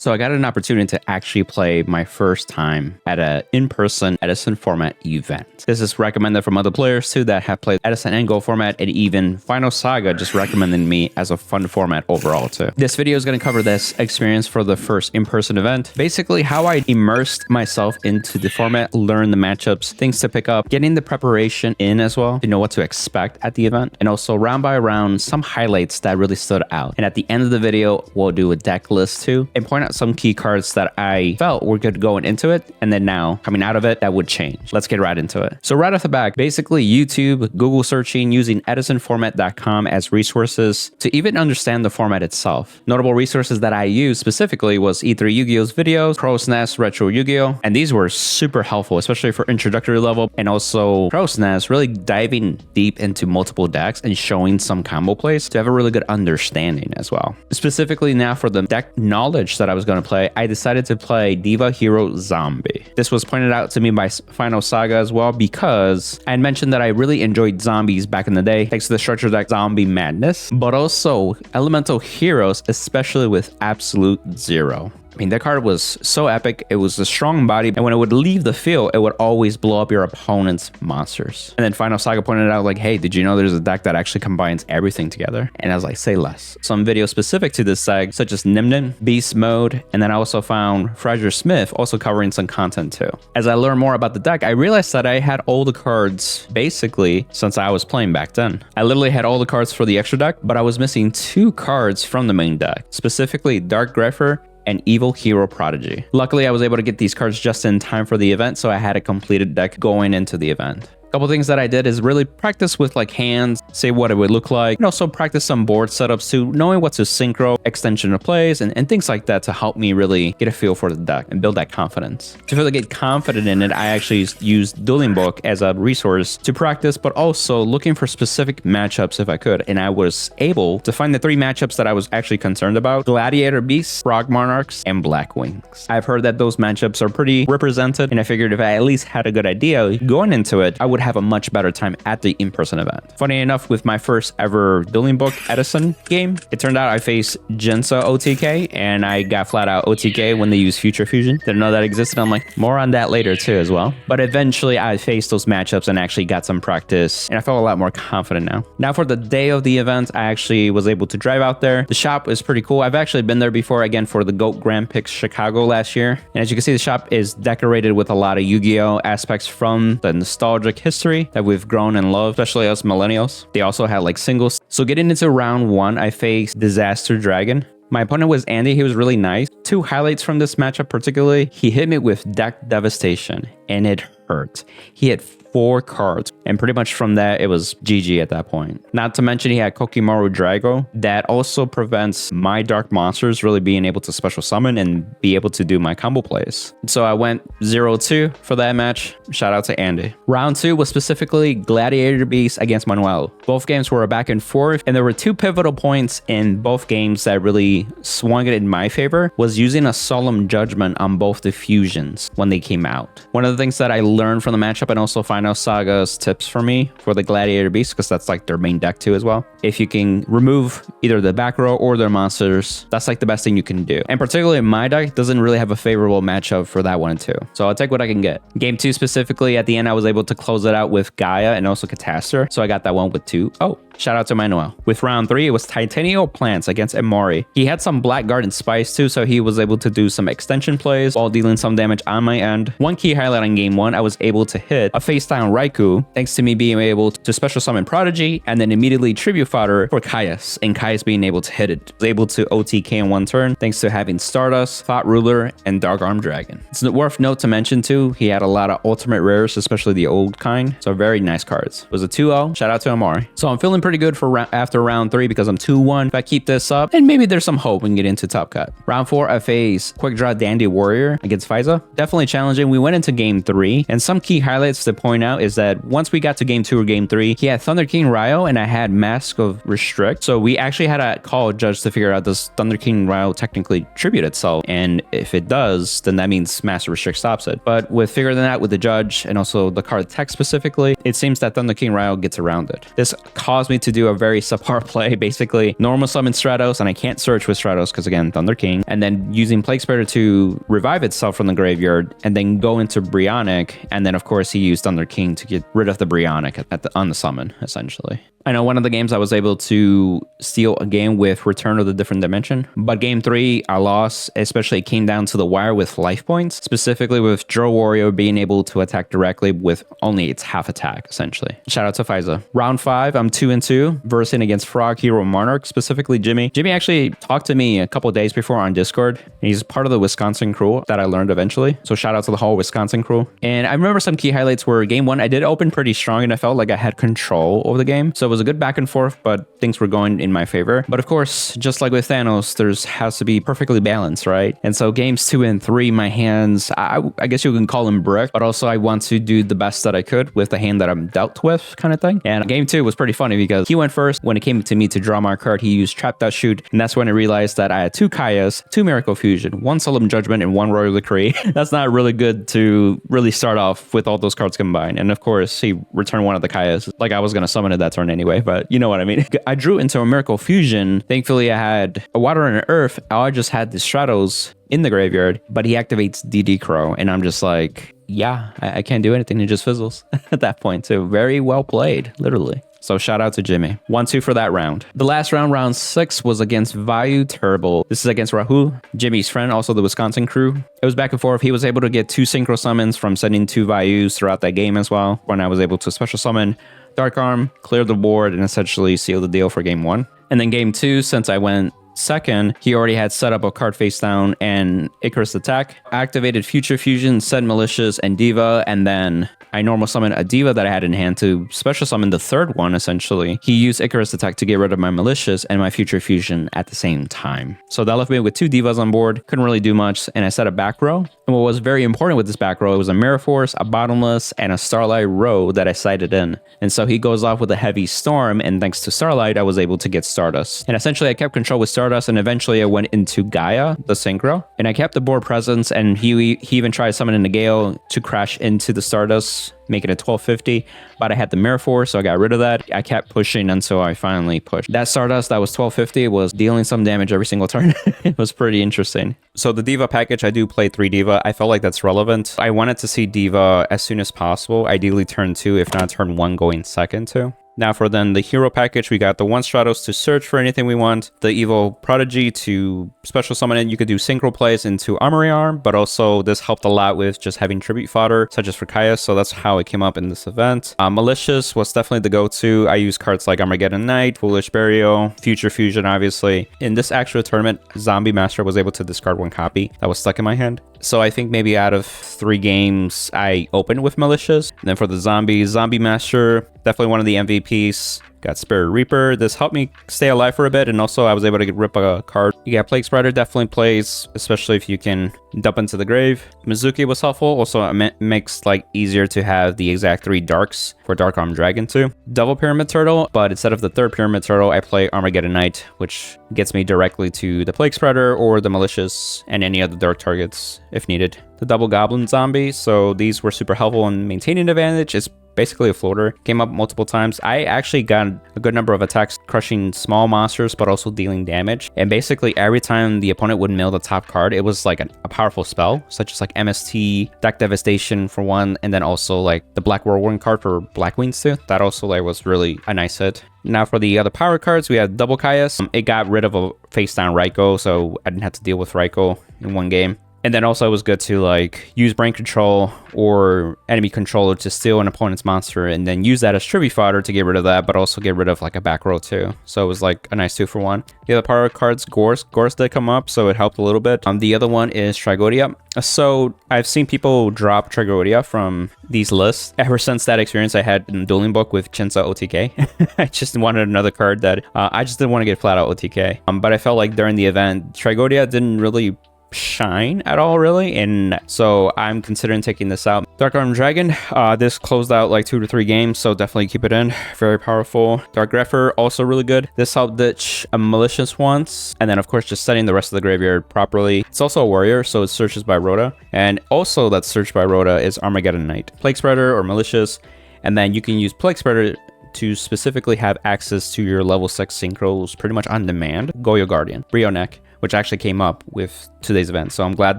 So I got an opportunity to actually play my first time at an in-person Edison Format event. This is recommended from other players too that have played Edison and Go format, and even Final Saga just recommended me as a fun format overall too. This video is going to cover this experience for the first in-person event. Basically how I immersed myself into the format, learned the matchups, things to pick up, getting the preparation in as well to know what to expect at the event, and also round by round some highlights that really stood out. And at the end of the video, we'll do a deck list too and point out some key cards that I felt were good going into it, and then now coming out of it that would change. Let's get right into it. So right off the bat, basically YouTube, Google searching, using edisonformat.com as resources to even understand the format itself. Notable resources that I used specifically was E3 Yu-Gi-Oh's videos, Crow's Nest, Retro Yu-Gi-Oh, and these were super helpful, especially for introductory level, and also Crow's Nest really diving deep into multiple decks and showing some combo plays to have a really good understanding as well. Specifically now for the deck knowledge that I was going to play, I decided to play Diva Hero Zombie. This was pointed out to me by Final Saga as well because I had mentioned that I really enjoyed zombies back in the day thanks to the structure deck Zombie Madness, but also elemental heroes, especially with Absolute Zero. I mean, that card was so epic. It was a strong body, and when it would leave the field, it would always blow up your opponent's monsters. And then Final Saga pointed out like, hey, did you know there's a deck that actually combines everything together? And I was like, say less. Some videos specific to this deck, such as Nimden, Beast Mode, and then I also found Fraser Smith also covering some content too. As I learned more about the deck, I realized that I had all the cards basically since I was playing back then. I literally had all the cards for the extra deck, but I was missing 2 cards from the main deck, specifically Dark Grepher and Evil Hero Prodigy. Luckily, I was able to get these cards just in time for the event, so I had a completed deck going into the event. Couple things that I did is really practice with like hands, say what it would look like, and also practice some board setups too, knowing what to synchro, extension of plays, and things like that to help me really get a feel for the deck and build that confidence. To really get confident in it, I actually used Dueling Book as a resource to practice, but also looking for specific matchups if I could. And I was able to find the 3 matchups that I was actually concerned about: Gladiator Beasts, Frog Monarchs, and Black Wings. I've heard that those matchups are pretty represented, and I figured if I at least had a good idea going into it, I would have a much better time at the in-person event. Funny enough, with my first ever Dueling Book Edison game, it turned out I faced Jinsa OTK, and I got flat out OTK when they used Future Fusion. Didn't know that existed. I'm like, more on that later too as well. But eventually I faced those matchups and actually got some practice, and I felt a lot more confident now. Now for the day of the event, I actually was able to drive out there. The shop is pretty cool. I've actually been there before, again, for the GOAT Grand Prix Chicago last year. And as you can see, the shop is decorated with a lot of Yu-Gi-Oh aspects from the nostalgic history that we've grown and loved, especially us millennials. They also had like singles. So getting into round 1, I faced Disaster Dragon. My opponent was Andy. He was really nice. 2 highlights from this matchup particularly: he hit me with Deck Devastation, and it hurt. He had 4 cards, and pretty much from that, it was GG at that point. Not to mention he had Kokimaru Drago that also prevents my dark monsters really being able to special summon and be able to do my combo plays. So I went 0-2 for that match. Shout out to Andy. Round 2 was specifically Gladiator Beast against Manuel. Both games were a back and forth, and there were 2 pivotal points in both games that really swung it in my favor, was using a Solemn Judgment on both the fusions when they came out. One of the things that I learned from the matchup, and also Final Saga's tips for me for the Gladiator Beast, because that's like their main deck too as well. If you can remove either the back row or their monsters, that's like the best thing you can do. And particularly my deck doesn't really have a favorable matchup for that one too. So I'll take what I can get. Game 2 specifically, at the end, I was able to close it out with Gaia and also Catastor. So I got that one with 2-0. Shout out to Manuel. With round 3, it was Titanial Plants against Emori. He had some Black Garden Spice too, so he was able to do some extension plays while dealing some damage on my end. One key highlight on game 1, I was able to hit a face down Raikou thanks to me being able to special summon Prodigy and then immediately tribute fodder for Caius, and Caius being able to hit it. I was able to OTK in 1 turn thanks to having Stardust, Thought Ruler, and Dark Arm Dragon. It's worth note to mention too, he had a lot of ultimate rares, especially the old kind, so very nice cards. It was a 2-0. Shout out to Amari. So I'm feeling pretty good for after round 3 because I'm 2-1. If I keep this up, and maybe there's some hope we can get into top cut. Round 4, I faced Quick Draw Dandy Warrior against Faiza. Definitely challenging. We went into game 3, and some key highlights to point point out is that once we got to game 2 or game 3, he had Thunder King Ryo and I had Mask of Restrict. So we actually had a call judge to figure out, does Thunder King Ryo technically tribute itself? And if it does, then that means Mask of Restrict stops it. But with figuring that out with the judge and also the card text specifically, it seems that Thunder King Ryo gets around it. This caused me to do a very subpar play, basically normal summon Stratos, and I can't search with Stratos because again, Thunder King, and then using Plague Spitter to revive itself from the graveyard and then go into Brionic, and then of course he used Thunder King to get rid of the Brionic on the summon, essentially. I know one of the games I was able to steal a game with Return of the Different Dimension, but game 3 I lost, especially it came down to the wire with life points, specifically with Drow Warrior being able to attack directly with only its half attack, essentially. Shout out to Fiza. Round 5, I'm 2-2, versing against Frog Hero Monarch, specifically Jimmy. Jimmy actually talked to me a couple days before on Discord, and he's part of the Wisconsin crew that I learned eventually. So shout out to the whole Wisconsin crew. And I remember some key highlights were game 1, I did open pretty strong and I felt like I had control over the game. So it was a good back and forth, but things were going in my favor. But of course, just like with Thanos, there's has to be perfectly balanced, right? And so games 2 and 3, my hands, I guess you can call them brick, but also I want to do the best that I could with the hand that I'm dealt with, kind of thing. And game 2 was pretty funny because he went first. When it came to me to draw my card, he used Trap That Shoot, and that's when I realized that I had 2 Kayas, 2 Miracle Fusion, 1 Solemn Judgment, and 1 Royal Decree. That's not really good to really start off with all those cards combined. And of course, he returned one of the Kayas, like I was going to summon it that turn anyway, but you know what I mean. I drew into a Miracle Fusion. Thankfully, I had a Water and an Earth. I just had the Stratos in the graveyard, but he activates DD Crow, and I'm just like, yeah, I can't do anything. It just fizzles at that point too. Very well played, literally. So shout out to Jimmy. 1-2 for that round. The last round, round 6, was against Vayu Turbo. This is against Rahul, Jimmy's friend, also the Wisconsin crew. It was back and forth. He was able to get 2 synchro summons from sending 2 Vayus throughout that game as well, when I was able to special summon Dark Arm, clear the board, and essentially seal the deal for game 1. And then game 2, since I went second, he already had set up a card face down and Icarus attack, activated Future Fusion, said Malicious and Diva, and then I normal summoned a Diva that I had in hand to special summon the third one, essentially. He used Icarus attack to get rid of my Malicious and my Future Fusion at the same time. So that left me with 2 Divas on board, couldn't really do much, and I set a back row. And what was very important with this back row, it was a Mirror Force, a Bottomless, and a Starlight row that I sighted in. And so he goes off with a Heavy Storm, and thanks to Starlight, I was able to get Stardust. And essentially I kept control with Stardust, and eventually I went into Gaia, the synchro, and I kept the board presence, and he even tried summoning the Gale to crash into the Stardust, making it 1250, but I had the Mirror Force, so I got rid of that. I kept pushing until I finally pushed. That Stardust that was 1250 was dealing some damage every single turn. It was pretty interesting. So the Diva package, I do play 3 Diva. I felt like that's relevant. I wanted to see Diva as soon as possible, ideally turn 2, if not turn 1 going second too. Now for then the hero package, we got the 1 Stratos to search for anything we want, the Evil Prodigy to special summon it. You could do synchro plays into Armory Arm, but also this helped a lot with just having tribute fodder, such as for Kaya, so that's how it came up in this event. Malicious was definitely the go-to. I use cards like Armageddon Knight, Foolish Burial, Future Fusion, obviously. In this actual tournament, Zombie Master was able to discard 1 copy that was stuck in my hand. So I think maybe out of 3 games, I opened with Malicious. And then for the Zombie Master, definitely one of the MVPs. Got Spirit Reaper. This helped me stay alive for a bit, and also I was able to rip a card. You got Plague Spreader, definitely plays, especially if you can dump into the grave. Mizuki was helpful. Also, it makes like easier to have the exact 3 darks for Dark Arm Dragon too. Double Pyramid Turtle, but instead of the 3rd Pyramid Turtle, I play Armageddon Knight, which gets me directly to the Plague Spreader or the Malicious and any other dark targets if needed. The double Goblin Zombie, so these were super helpful in maintaining advantage. It's basically a floater. Came up multiple times. I actually got a good number of attacks crushing small monsters, but also dealing damage. And basically every time the opponent would mill the top card, it was like a powerful spell, such as like MST, Deck Devastation for 1, and then also like the Black Whirlwind card for Black Wings too. That also like was really a nice hit. Now for the other power cards, we had double Kaias. It got rid of a face down Raikou, so I didn't have to deal with Raikou in 1 game. And then also it was good to like use brain control or enemy controller to steal an opponent's monster and then use that as tribute fodder to get rid of that, but also get rid of like a back row too. So it was like a nice 2 for 1. The other power cards, Gorse did come up, so it helped a little bit. The other one is Trigodia. So I've seen people drop Trigodia from these lists. Ever since that experience I had in Dueling Book with Chinsa OTK, I just wanted another card that I just didn't want to get flat out OTK. But I felt like during the event, Trigodia didn't really shine at all, really, and so I'm considering taking this out. Dark Arm Dragon, this closed out like 2 to 3 games, so definitely keep it in. Very powerful. Dark Grepher, also really good. This helped ditch a malicious once, and then of course just setting the rest of the graveyard properly. It's also a warrior, so it searches by Rhoda, and also that search by Rhoda is Armageddon Knight, Plague Spreader or malicious, and then you can use Plague Spreader to specifically have access to your level 6 synchros pretty much on demand. Goyo Guardian, Brionek, which actually came up with today's event, so I'm glad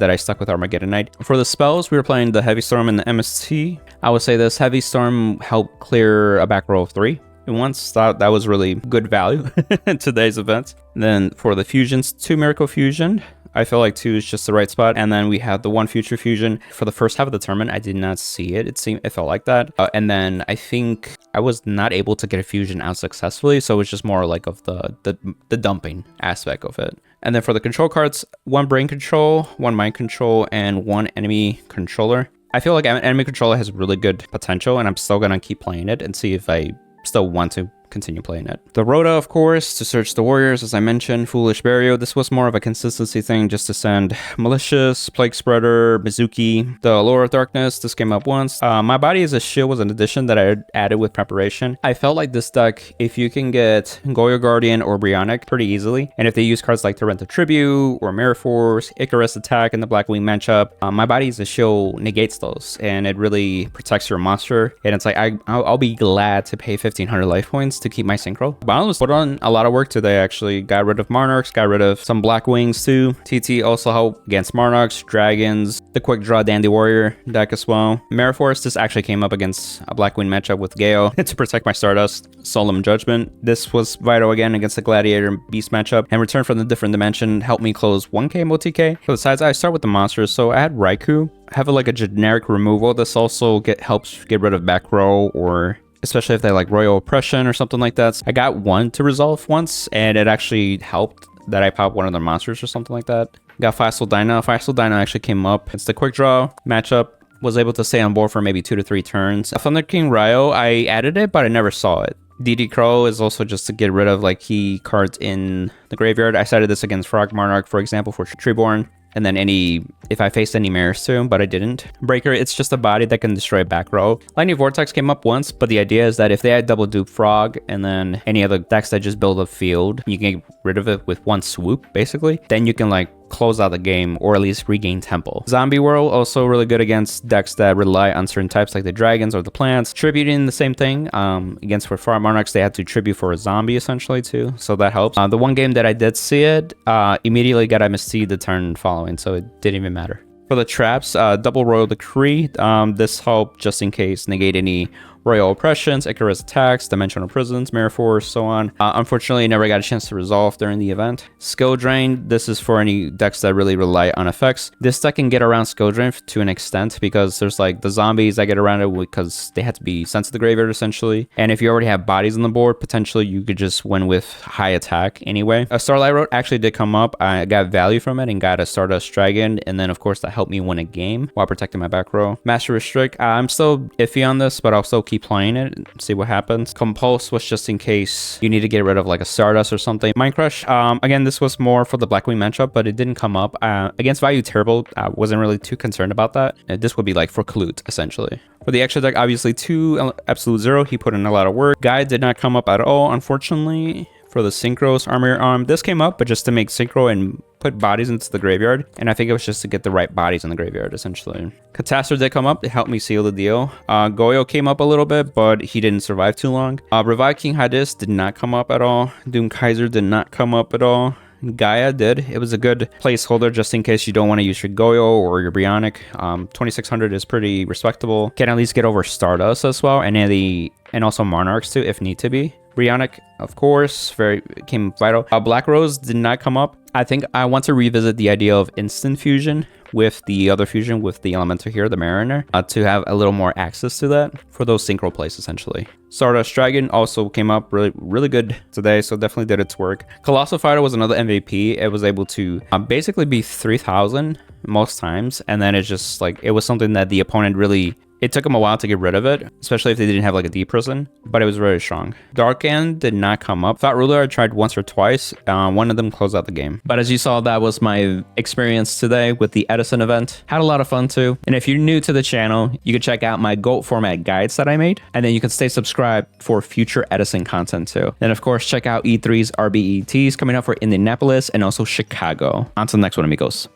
that I stuck with Armageddon Knight. For the spells, we were playing the Heavy Storm and the MST. I would say this Heavy Storm helped clear a back row of 3. And once that was really good value in today's event. Then for the fusions, 2 Miracle Fusion. I feel like 2 is just the right spot. And then we have the 1 Future Fusion. For the first half of the tournament, I did not see it. It felt like that. And then I think I was not able to get a fusion out successfully. So it's just more like of the dumping aspect of it. And then for the control cards, 1 Brain Control, 1 Mind Control, and 1 Enemy Controller. I feel like Enemy Controller has really good potential, and I'm still going to keep playing it and see if I still want to continue playing it. The Rhoda, of course, to search the warriors, as I mentioned. Foolish Burial, this was more of a consistency thing, just to send Malicious, Plague Spreader, Mizuki. The Lure of Darkness, this came up once. My Body as a Shield was an addition that I added with preparation. I felt like this deck, if you can get Goyo Guardian or Brionek pretty easily, and if they use cards like Torrential Tribute or Mirror Force, Icarus Attack in the Black Wing matchup, My Body as a Shield negates those, and it really protects your monster. And it's like, I'll be glad to pay 1,500 life points to keep my synchro. Banlist put on a lot of work today, actually. Got rid of Monarchs, got rid of some Black Wings too. TT also helped against Monarchs, Dragons, the Quick Draw Dandy Warrior deck as well. Mirror Force, this actually came up against a Black Wing matchup with Gale to protect my Stardust. Solemn Judgment, this was vital again against the Gladiator and Beast matchup, and Return from the Different Dimension helped me close 1k MOTK. For the sides, I start with the monsters, so I had Raikou. Have like a generic removal. This also helps get rid of back row, or especially if they like Royal Oppression or something like that. So I got 1 to resolve once, and it actually helped that I popped one of their monsters or something like that. Got Fossil Dino. Fossil Dino actually came up. It's the quick draw matchup. Was able to stay on board for maybe 2 to 3 turns. Thunder King Ryo, I added it, but I never saw it. DD Crow is also just to get rid of like key cards in the graveyard. I cited this against Frog Monarch, for example, for Treeborn. And then if I faced any mirrors too, but I didn't. Breaker, it's just a body that can destroy back row. Lightning Vortex came up once, but the idea is that if they had double dupe Frog and then any other decks that just build a field, you can get rid of it with 1 swoop, basically. Then you can like close out the game, or at least regain tempo. Zombie World, also really good against decks that rely on certain types like the dragons or the plants. Tributing, the same thing. Against for Far Monarchs, they had to tribute for a zombie essentially too, so that helps. The one game that I did see it, immediately got MST the turn following, so it didn't even matter. For the traps, Double Royal Decree, this helped just in case negate any Royal Oppressions, Icarus Attacks, Dimensional Prisons, Mirror Force, so on. Unfortunately, I never got a chance to resolve during the event. Skill Drain, this is for any decks that really rely on effects. This deck can get around Skill Drain to an extent, because there's like the zombies that get around it because they had to be sent to the graveyard essentially. And if you already have bodies on the board, potentially you could just win with high attack anyway. A Starlight Road actually did come up. I got value from it and got a Stardust Dragon, and then of course that helped me win a game while protecting my back row. Master Restrict, I'm still iffy on this, but I'll still keep playing it and see what happens. Compulse was just in case you need to get rid of like a Stardust or something. Mind Crush, again, this was more for the Blackwing matchup, but it didn't come up. Against Value Terrible, I wasn't really too concerned about that. This would be like for Clute, essentially. For the extra deck, obviously 2 Absolute Zero, he put in a lot of work. Guy did not come up at all, unfortunately. For the Synchros, Armor this came up, but just to make Synchro and put bodies into the graveyard. And I think it was just to get the right bodies in the graveyard, essentially. Catastrophe did come up. It helped me seal the deal. Goyo came up a little bit, but he didn't survive too long. Revive King Hadis did not come up at all. Doom Kaiser did not come up at all. Gaia did. It was a good placeholder just in case you don't want to use your Goyo or your Bionic. 2600 is pretty respectable. Can at least get over Stardust as well, and also Monarchs too if need to be. Bionic, of course, came vital. Black Rose did not come up. I think I want to revisit the idea of instant fusion with the other fusion with the Elementor here, the Mariner, to have a little more access to that for those synchro plays essentially. Stardust Dragon also came up really good today, so definitely did its work. Colossal Fighter was another MVP. It was able to basically be 3000 most times, and then it's just like it was something that the opponent really It took them a while to get rid of it, especially if they didn't have like a D person, but it was very strong. Dark End did not come up. Thought Ruler I tried once or twice. One of them closed out the game. But as you saw, that was my experience today with the Edison event. Had a lot of fun too. And if you're new to the channel, you can check out my GOAT format guides that I made. And then you can stay subscribed for future Edison content too. Then of course, check out E3's RBETs coming up for Indianapolis and also Chicago. On to the next one, amigos.